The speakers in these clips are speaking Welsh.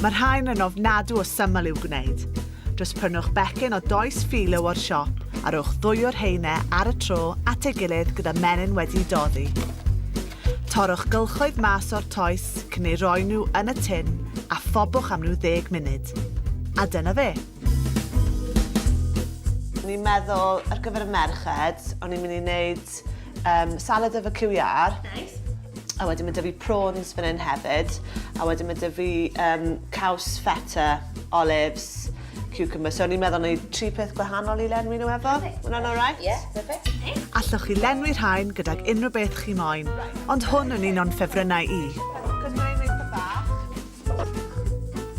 Mae'r rhain yn ofnadw o syml i'w gwneud. Jyst prynwch becyn o 2 filo o'r siop a rhowch 2 o'r heinau ar y tro at ei gilydd gyda menyn wedi doddi. Torrwch gylchoedd mas o'r toes cyn eu roi nhw yn y tin a phobwch am nhw 10 munud. A dyna fe. Ni'n meddwl ar gyfer y merched, o'n i'n mynd i wneud salad efo cyw iâr. Nice. A wedyn mae 'da fi prawns fan hyn hefyd. A wedyn mae 'da fi caws feta, olives, cucumber. So ni'n meddwl wneud 3 peth gwahanol i lenwi nhw efo. Hwna'n all right? Yeah, perfect. Allwch chi lenwi'r rhain gydag unrhyw beth chi moyn, ond hwn yn un o'n ffefrynnau i.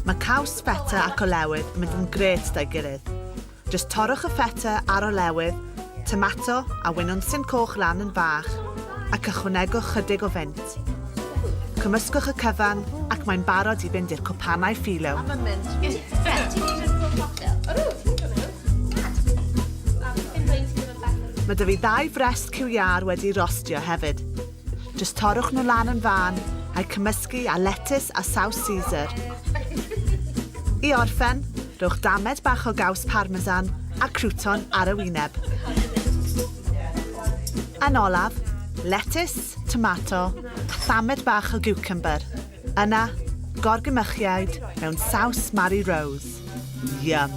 Mae caws feta ac olewydd yn mynd yn gret da'i gilydd. Jyst torrwch y feta ar olewydd, tomato a wynonsyn coch lan yn fach, ac ychwanegwch chydig o fynt. Cymysgwch y cyfan ac mae'n barod i fynd i'r cwpanau ffilo. Mae 'da fi 2 frest cyw iâr wedi rostio hefyd. Jyst torrwch nhw lan yn fan a'i cymysgu â letys a saws Caesar. I orffen, rhowch damed bach o gaws parmesan a crouton ar y wyneb. Yn olaf, letys, tomato, a thamed bach o cucumber. Yna, gorgymychiaid mewn saws Mary Rose. Yum!